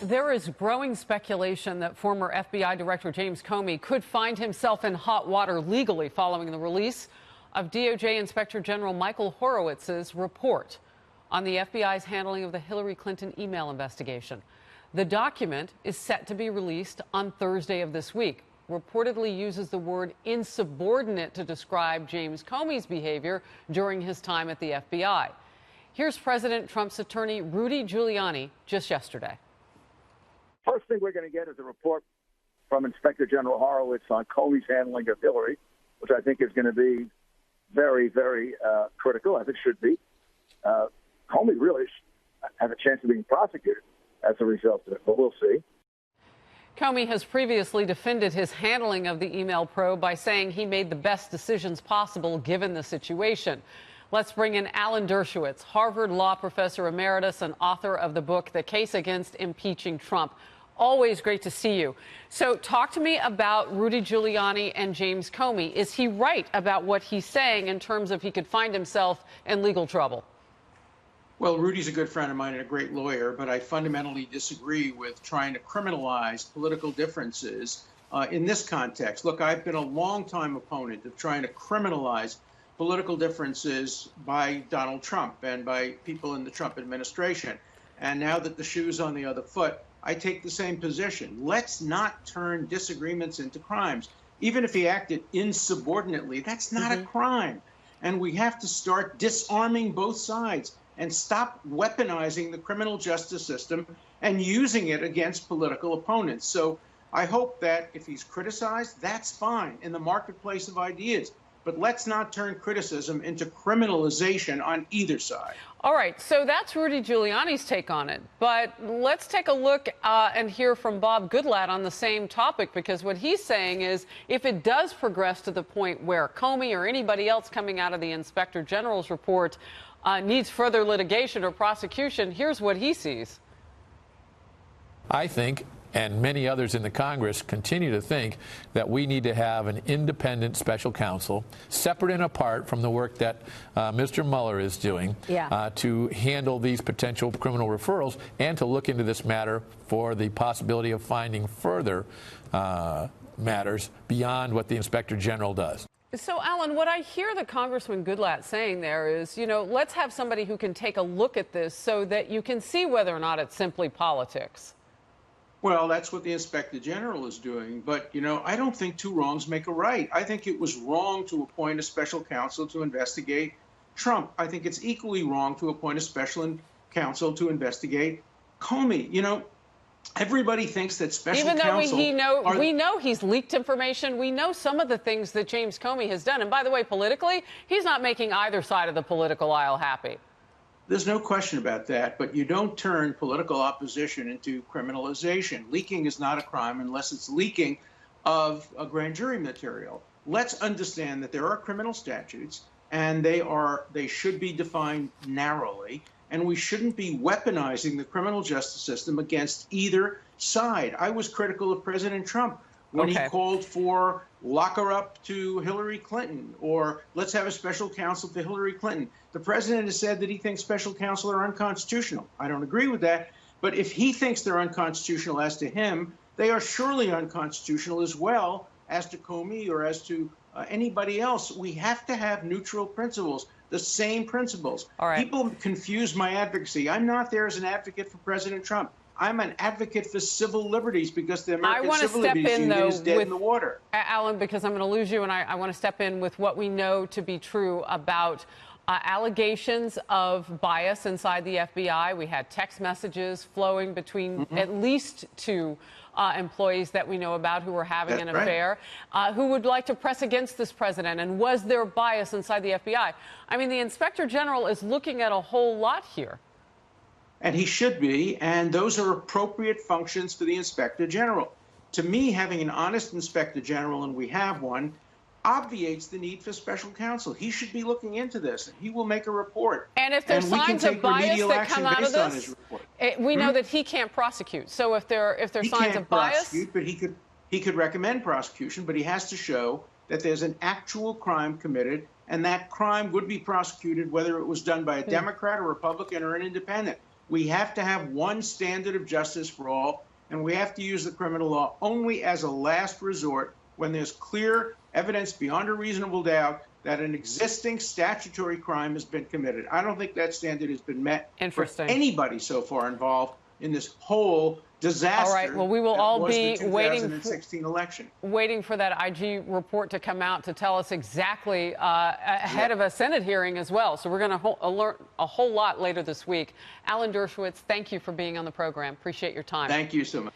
There is growing speculation that former FBI Director James Comey could find himself in hot water legally following the release of DOJ Inspector General Michael Horowitz's report on the FBI's handling of the Hillary Clinton email investigation. The document is set to be released on Thursday of this week. Reportedly uses the word insubordinate to describe James Comey's behavior during his time at the FBI. Here's President Trump's attorney Rudy Giuliani just yesterday. First thing we're going to get is a report from Inspector General Horowitz on Comey's handling of Hillary, which I think is going to be very, very critical, as it should be. Comey really has a chance of being prosecuted as a result of it, but we'll see. Comey has previously defended his handling of the email probe by saying he made the best decisions possible given the situation. Let's bring in Alan Dershowitz, Harvard Law Professor Emeritus and author of the book, The Case Against Impeaching Trump. Always great to see you. So talk to me about Rudy Giuliani and James Comey. Is he right about what he's saying in terms of he could find himself in legal trouble? Well, Rudy's a good friend of mine and a great lawyer, but I fundamentally disagree with trying to criminalize political differences in this context. Look, I've been a longtime opponent of trying to criminalize political differences by Donald Trump and by people in the Trump administration. And now that the shoe's on the other foot, I take the same position. Let's not turn disagreements into crimes. Even if he acted insubordinately, that's not a crime. And we have to start disarming both sides and stop weaponizing the criminal justice system and using it against political opponents. So I hope that if he's criticized, that's fine in the marketplace of ideas. But let's not turn criticism into criminalization on either side. All right, so that's Rudy Giuliani's take on it. But let's take a look and hear from Bob Goodlatte on the same topic, because what he's saying is if it does progress to the point where Comey or anybody else coming out of the Inspector General's report needs further litigation or prosecution, here's what he sees. I think, and many others in the Congress continue to think, that we need to have an independent special counsel, separate and apart from the work that Mr. Mueller is doing, to handle these potential criminal referrals and to look into this matter for the possibility of finding further matters beyond what the Inspector General does. So, Alan, what I hear the Congressman Goodlatte saying there is, you know, let's have somebody who can take a look at this so that you can see whether or not it's simply politics. Well, that's what the Inspector General is doing. But, you know, I don't think two wrongs make a right. I think it was wrong to appoint a special counsel to investigate Trump. I think it's equally wrong to appoint a special counsel to investigate Comey. You know, everybody thinks that special counsel... Even though we know he's leaked information, we know some of the things that James Comey has done. And by the way, politically, he's not making either side of the political aisle happy. There's no question about that, but you don't turn political opposition into criminalization. Leaking is not a crime unless it's leaking of a grand jury material. Let's understand that there are criminal statutes, and they should be defined narrowly, and we shouldn't be weaponizing the criminal justice system against either side. I was critical of President Trump when he called for lock her up to Hillary Clinton, or let's have a special counsel to Hillary Clinton. The president has said that he thinks special counsel are unconstitutional. I don't agree with that. But if he thinks they're unconstitutional as to him, they are surely unconstitutional as well as to Comey or as to anybody else. We have to have neutral principles, the same principles. All right. People confuse my advocacy. I'm not there as an advocate for President Trump. I'm an advocate for civil liberties because the American Civil Liberties Union is dead in the water. Alan, because I'm going to lose you, and I want to step in with what we know to be true about allegations of bias inside the FBI. We had text messages flowing between at least two employees that we know about who were having an affair, who would like to press against this president. And was there bias inside the FBI? I mean, the Inspector General is looking at a whole lot here. And he should be, and those are appropriate functions for the Inspector General. To me, having an honest Inspector General, and we have one, obviates the need for special counsel. He should be looking into this, and he will make a report. And if there's signs of bias that come out of this, we know that he can't prosecute. So if there's signs of bias... He can't prosecute, but he could recommend prosecution, but he has to show that there's an actual crime committed, and that crime would be prosecuted whether it was done by a Democrat, a Republican, or an independent. We have to have one standard of justice for all, and we have to use the criminal law only as a last resort when there's clear evidence beyond a reasonable doubt that an existing statutory crime has been committed. I don't think that standard has been met for anybody so far involved in this whole disaster. All right. Well, we will all be waiting for that IG report to come out to tell us exactly ahead of a Senate hearing as well. So we're going to learn a whole lot later this week. Alan Dershowitz, thank you for being on the program. Appreciate your time. Thank you so much.